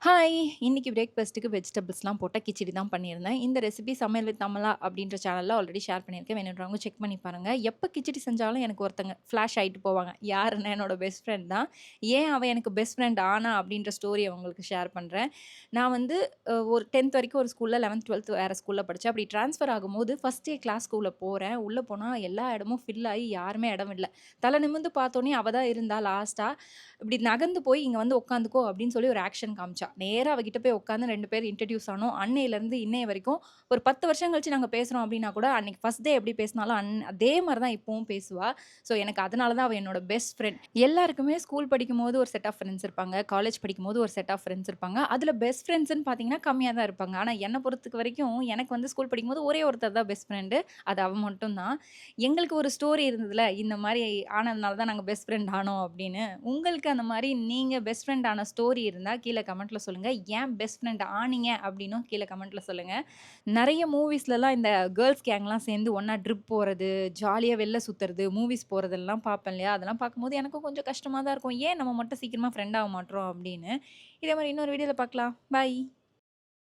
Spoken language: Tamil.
ஹாய்! இன்னைக்கு பிரேக்ஃபாஸ்ட்டுக்கு வெஜிடபிள்ஸ்லாம் போட்ட கிச்சடி தான் பண்ணியிருந்தேன். இந்த ரெசிபி சமையல் வித் அமலா அப்படின்ற சேனல்ல ஆல்ரெடி ஷேர் பண்ணியிருக்கேன். வேணுன்றவங்க செக் பண்ணி பாருங்க. எப்ப கிச்சடி செஞ்சாலும் எனக்கு ஒருத்தங்க ஃப்ளாஷ் ஆயிட்டு போவாங்க. யாருன்னா என்னோட பெஸ்ட் ஃப்ரெண்ட் தான். ஏன் அவ எனக்கு பெஸ்ட் ஃப்ரெண்ட் ஆனா அப்படின்ற ஸ்டோரிய உங்களுக்கு ஷேர் பண்றேன். நான் வந்து ஒரு 10த் வரைக்கும் ஒரு ஸ்கூல்ல 11த், 12த் வேற ஸ்கூல்ல படிச்சேன். அப்படி ட்ரான்ஸ்ஃபர் ஆகும்போது ஃபர்ஸ்ட் டே கிளாஸ்க்குள்ள போறேன். உள்ள போனா எல்லா இடமும் ஃபில் ஆயி யாருமே இடம் இல்ல. தல நிமிர்ந்து பார்த்தோனே அவ தான் இருந்தா லாஸ்ட்டா. இப்படி நகர்ந்து போய் இங்க வந்து உட்காந்துக்கோ அப்படின்னு சொல்லி ஒரு ஆக்ஷன் காமிச்சா. நேரா அவகிட்ட போய் உட்காந்து 2 பேரும் இன்ட்ரோடியூஸ் ஆனோம். அன்னையிலருந்து இன்னைய வரைக்கும் ஒரு 10 வருஷம் கழிச்சு நாங்க பேசுறோம் அப்படின்னா கூட, அன்னைக்கு ஃபர்ஸ்ட் டே எப்படி பேசினாலும் அதே மாரி தான் இப்பவும் பேசுவா. ஸோ எனக்கு அதனால தான் அவ என்னோட பெஸ்ட் ஃப்ரெண்ட். எல்லாருக்குமே ஸ்கூல் படிக்கும்போது ஒரு செட் ஆஃப் ஃப்ரெண்ட்ஸ் இருப்பாங்க. காலேஜ் படிக்கும்போது ஒரு செட் ஆஃப் ஃப்ரெண்ட்ஸ் இருப்பாங்க. அதுல பெஸ்ட் ஃப்ரெண்ட்ஸ்ன்னு பார்த்தீங்கன்னா கம்மியா தான் இருப்பாங்க. ஆனா என்ன பொறுத்த வரைக்கும் எனக்கு வந்து ஸ்கூல் படிக்கும்போது ஒரே ஒருத்தர் தான் பெஸ்ட் ஃப்ரெண்டு. அது அவ மட்டும் தான். எங்களுக்கு ஒரு ஸ்டோரி இருந்ததுல, இந்த மாரி ஆனதுனால தான் நாங்க பெஸ்ட் ஃப்ரெண்ட் ஆனோம் அப்படின்னு. உங்களுக்கு அந்த மாரி நீங்க பெஸ்ட் ஃப்ரெண்ட் ஆன ஸ்டோரி இருந்தா கீழ கமெண்ட்ல சொல்லுங்க. ஏன் பெஸ்ட் ஃப்ரெண்ட் ஆனீங்க அப்படின்னும் கீழ கமெண்ட்ல சொல்லுங்க. நெறைய மூவிஸ்லலாம் இந்த கேர்ல்ஸ் கேங்லாம் சேர்ந்து ஒண்ணா ட்ரிப் போறது, ஜாலியா வெளில சுத்துறது, மூவிஸ் போறதெல்லாம் பார்ப்பேன் இல்லையா? அதெல்லாம் பார்க்கும்போது எனக்கும் கொஞ்சம் கஷ்டமா தான் இருக்கும். ஏன் நம்ம மட்டும் சீக்கிரமா ஃப்ரெண்ட் ஆக மாட்றோம் அப்படின்னு. இதே மாரி இன்னொரு வீடியோல பார்க்கலாம். பாய்.